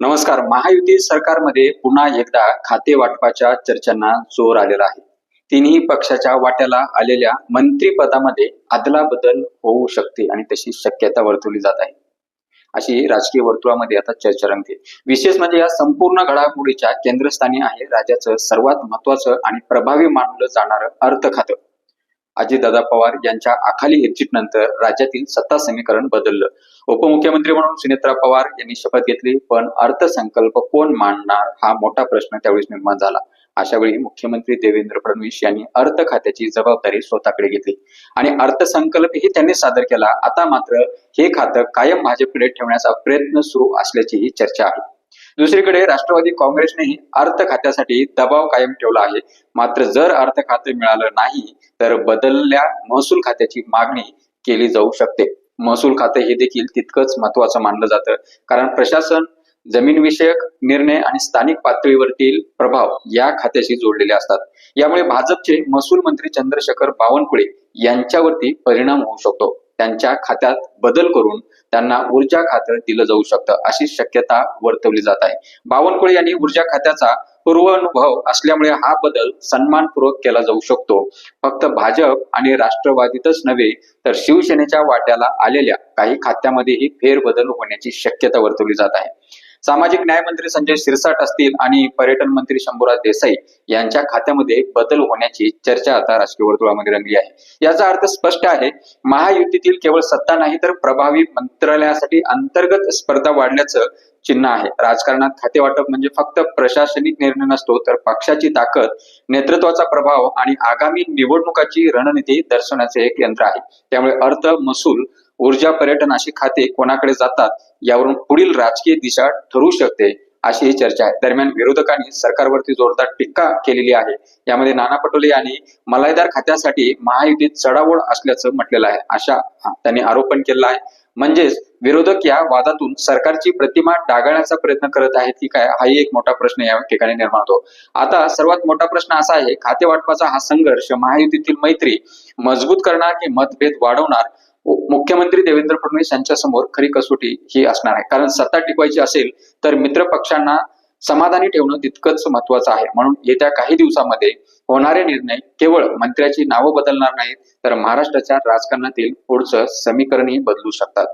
नमस्कार. महायुती सरकारमध्ये पुन्हा एकदा खाते वाटपाच्या चर्चांना जोर आलेला आहे. तिन्ही पक्षाच्या वाट्याला आलेल्या मंत्रिपदामध्ये अदलाबदल होऊ शकते आणि तशी शक्यता वर्तवली जात आहे. अशी राजकीय वर्तुळामध्ये आता चर्चा रंगते. विशेष म्हणजे या संपूर्ण घडामोडीच्या केंद्रस्थानी आहे राज्याचं सर्वात महत्वाचं आणि प्रभावी मानलं जाणारं अर्थ खातं. अजितदादा पवार यांच्या आखाली एक्झिटनंतर राज्यातील सत्ता समीकरण बदललं. उपमुख्यमंत्री म्हणून सुनेत्रा पवार यांनी शपथ घेतली, पण अर्थसंकल्प कोण मांडणार हा मोठा प्रश्न त्यावेळेस निर्माण झाला. अशा वेळी मुख्यमंत्री देवेंद्र फडणवीस यांनी अर्थ खात्याची जबाबदारी स्वतःकडे घेतली आणि अर्थसंकल्पही त्यांनी सादर केला. आता मात्र हे खातं कायम भाजपकडे ठेवण्याचा प्रयत्न सुरू असल्याचीही चर्चा आहे. दुसरीकडे राष्ट्रवादी काँग्रेसनेही अर्थ खात्यासाठी दबाव कायम ठेवला आहे. मात्र जर अर्थ खाते मिळालं नाही तर बदलल्या महसूल खात्याची मागणी केली जाऊ शकते. महसूल खाते हे देखील तितकंच महत्वाचं मानलं जातं, कारण प्रशासन, जमीन विषयक निर्णय आणि स्थानिक पातळीवरतील प्रभाव या खात्याशी जोडलेले असतात. यामुळे भाजपचे महसूल मंत्री चंद्रशेखर बावनकुळे यांच्यावरती परिणाम होऊ शकतो. त्यांच्या खात्यात बदल करून त्यांना ऊर्जा खातं दिलं जाऊ शकतं अशी शक्यता वर्तवली जात आहे. बावनकुळे यांनी ऊर्जा खात्याचा पूर्वानुभव असल्यामुळे हा बदल सन्मानपूर्वक केला जाऊ शकतो. फक्त भाजप आणि राष्ट्रवादीतच नव्हे तर शिवसेनेच्या वाट्याला आलेल्या काही खात्यामध्येही फेरबदल होण्याची शक्यता वर्तवली जात आहे. सामाजिक न्याय मंत्री संजय शिरसाट असतील आणि पर्यटन मंत्री शंभूराज देसाई यांच्या खात्यामध्ये बदल होण्याची चर्चा आता राजकीय वर्तुळामध्ये रंगली आहे. याचा अर्थ स्पष्ट आहे, महायुतीतील केवळ सत्ता नाही तर प्रभावी मंत्रालयासाठी अंतर्गत स्पर्धा वाढल्याचं चिन्ह आहे. राजकारणात खाते वाटप म्हणजे फक्त प्रशासनिक निर्णय नसतो, तर पक्षाची ताकद, नेतृत्वाचा प्रभाव आणि आगामी निवडणुकाची रणनीती दर्शवण्याचे एक यंत्र आहे. त्यामुळे अर्थ, महसूल, ऊर्जा, पर्यटन अशी खाते कोणाकडे जातात यावरून पुढील राजकीय दिशा ठरू शकते अशी ही चर्चा आहे. दरम्यान विरोधकांनी सरकारवरती जोरदार टीका केलेली आहे. यामध्ये नाना पटोले यांनी मलाईदार खात्यासाठी महायुतीत चढाओढ असल्याचं म्हटलेलं आहे. अशा त्यांनी आरोपण केला आहे. म्हणजेच विरोधक या वादातून सरकारची प्रतिमा डागाळण्याचा प्रयत्न करत आहेत की काय, हाही एक मोठा प्रश्न या ठिकाणी निर्माण होतो. आता सर्वात मोठा प्रश्न असा आहे, खाते वाटपाचा हा संघर्ष महायुतीतील मैत्री मजबूत करणार की मतभेद वाढवणार? मुख्यमंत्री देवेंद्र फडणवीस यांच्या समोर खरी कसोटी ही असणार आहे. कारण सत्ता टिकवायची असेल तर मित्र पक्षांना समाधानी ठेवणं तितकंच महत्वाचं आहे. म्हणून येत्या काही दिवसामध्ये होणारे निर्णय केवळ मंत्र्याची नावं बदलणार नाहीत, तर महाराष्ट्राच्या राजकारणातील पुढचं समीकरणही बदलू शकतात.